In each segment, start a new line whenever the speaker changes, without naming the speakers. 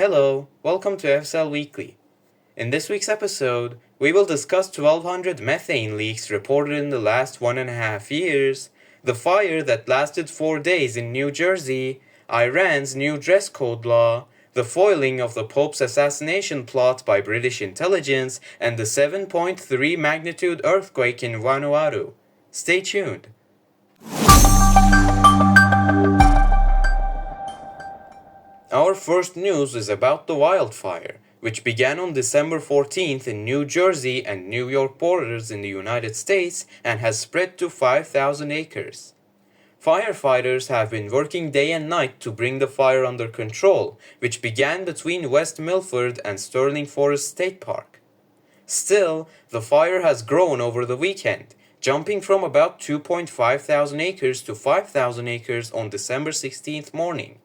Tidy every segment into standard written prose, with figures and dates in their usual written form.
Hello, welcome to FSL Weekly. In this week's episode, we will discuss 1,200 methane leaks reported in the last 1.5 years, the fire that lasted 4 days in New Jersey, Iran's new dress code law, the foiling of the Pope's assassination plot by British intelligence, and the 7.3 magnitude earthquake in Vanuatu. Stay tuned. Our first news is about the wildfire, which began on December 14th in New Jersey and New York borders in the United States and has spread to 5,000 acres. Firefighters have been working day and night to bring the fire under control, which began between West Milford and Sterling Forest State Park. Still, the fire has grown over the weekend, jumping from about 2.5 thousand acres to 5,000 acres on December 16th morning.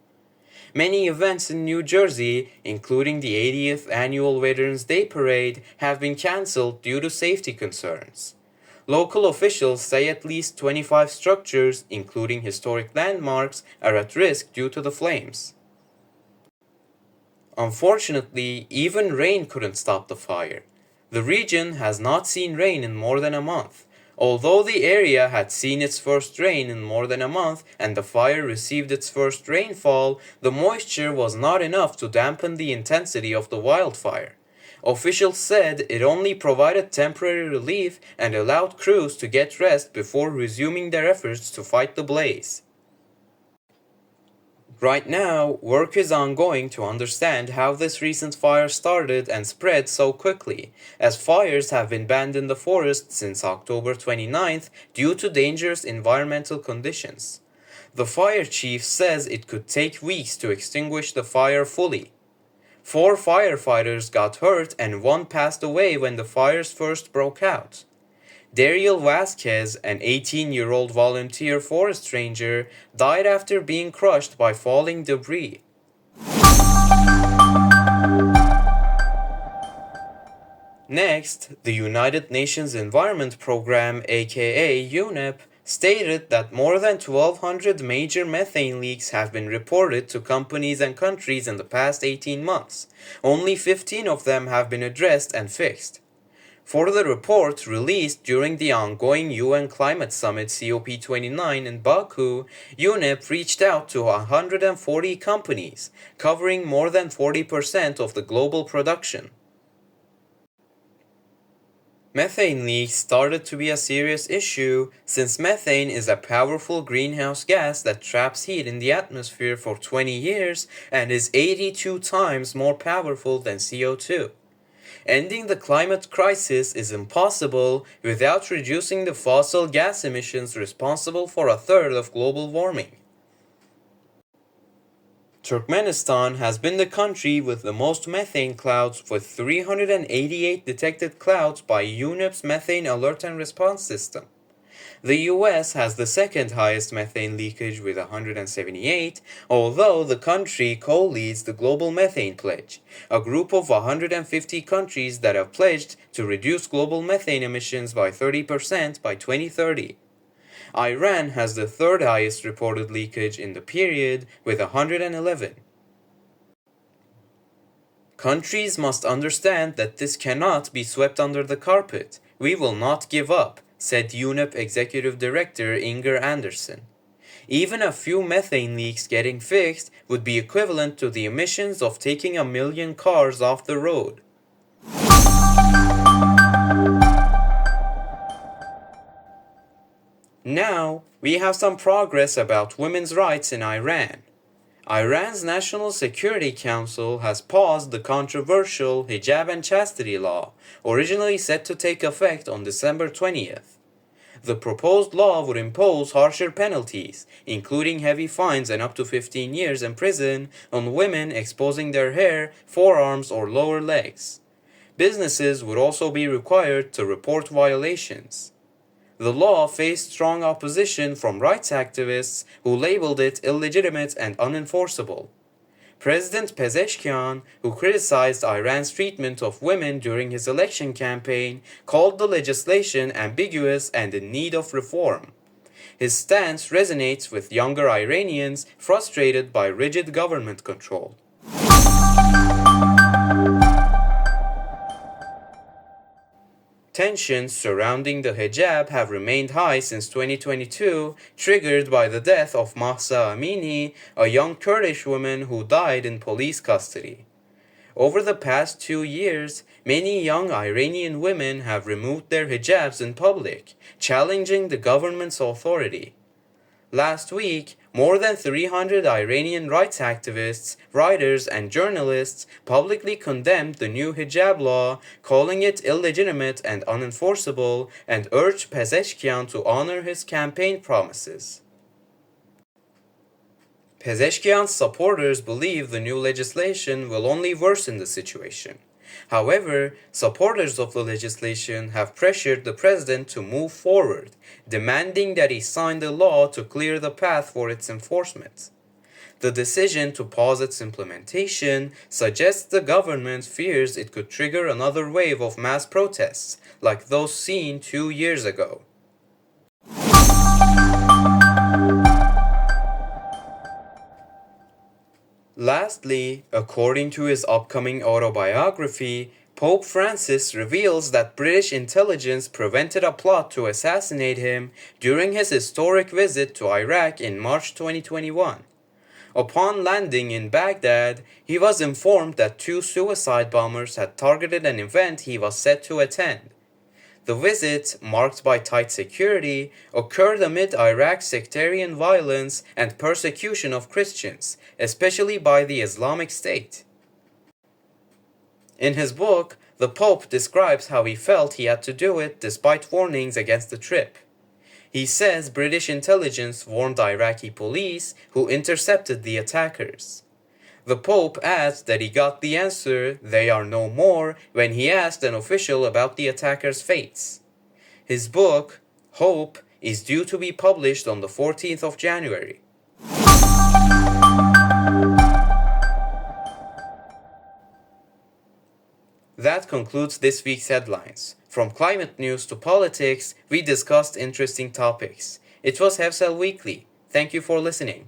Many events in New Jersey, including the 80th Annual Veterans Day Parade, have been cancelled due to safety concerns. Local officials say at least 25 structures, including historic landmarks, are at risk due to the flames. Unfortunately, even rain couldn't stop the fire. The region has not seen rain in more than a month. Although the area had seen its first rain in more than a month and the fire received its first rainfall, the moisture was not enough to dampen the intensity of the wildfire. Officials said it only provided temporary relief and allowed crews to get rest before resuming their efforts to fight the blaze. Right now, work is ongoing to understand how this recent fire started and spread so quickly, as fires have been banned in the forest since October 29th due to dangerous environmental conditions. The fire chief says it could take weeks to extinguish the fire fully. 4 firefighters got hurt and 1 passed away when the fires first broke out. Daryl Vasquez, an 18-year-old volunteer forest ranger, died after being crushed by falling debris. Next, the United Nations Environment Program, aka UNEP, stated that more than 1,200 major methane leaks have been reported to companies and countries in the past 18 months. Only 15 of them have been addressed and fixed. For the report released during the ongoing UN Climate Summit COP29 in Baku, UNEP reached out to 140 companies, covering more than 40% of the global production. Methane leaks started to be a serious issue since methane is a powerful greenhouse gas that traps heat in the atmosphere for 20 years and is 82 times more powerful than CO2. Ending the climate crisis is impossible without reducing the fossil gas emissions responsible for a third of global warming. Turkmenistan has been the country with the most methane clouds, with 388 detected clouds by UNEP's Methane Alert and Response System. The US has the second highest methane leakage with 178, although the country co-leads the Global Methane Pledge, a group of 150 countries that have pledged to reduce global methane emissions by 30% by 2030. Iran has the third highest reported leakage in the period with 111. Countries must understand that this cannot be swept under the carpet. We will not give up, said UNEP Executive Director Inger Andersen. Even a few methane leaks getting fixed would be equivalent to the emissions of taking 1 million cars off the road. Now, we have some progress about women's rights in Iran. Iran's National Security Council has paused the controversial hijab and chastity law, originally set to take effect on December 20th. The proposed law would impose harsher penalties, including heavy fines and up to 15 years in prison, on women exposing their hair, forearms, or lower legs. Businesses would also be required to report violations. The law faced strong opposition from rights activists who labeled it illegitimate and unenforceable. President Pezeshkian, who criticized Iran's treatment of women during his election campaign, called the legislation ambiguous and in need of reform. His stance resonates with younger Iranians frustrated by rigid government control. tensions surrounding the hijab have remained high since 2022, triggered by the death of Mahsa Amini, a young Kurdish woman who died in police custody. Over the past 2 years, many young Iranian women have removed their hijabs in public, challenging the government's authority. Last week, more than 300 Iranian rights activists, writers, and journalists publicly condemned the new hijab law, calling it illegitimate and unenforceable, and urged Pezeshkian to honor his campaign promises. Pezeshkian's supporters believe the new legislation will only worsen the situation. However, supporters of the legislation have pressured the president to move forward, demanding that he sign the law to clear the path for its enforcement. The decision to pause its implementation suggests the government fears it could trigger another wave of mass protests, like those seen 2 years ago. Lastly, according to his upcoming autobiography, Pope Francis reveals that British intelligence prevented a plot to assassinate him during his historic visit to Iraq in March 2021. Upon landing in Baghdad, he was informed that 2 suicide bombers had targeted an event he was set to attend. The visit, marked by tight security, occurred amid Iraq's sectarian violence and persecution of Christians, especially by the Islamic State. In his book, the Pope describes how he felt he had to do it despite warnings against the trip. He says British intelligence warned Iraqi police, who intercepted the attackers. The Pope adds that he got the answer, "They are no more," when he asked an official about the attackers' fates. His book, Hope, is due to be published on the 14th of January. That concludes this week's headlines. From climate news to politics, we discussed interesting topics. It was Hefsel Weekly. Thank you for listening.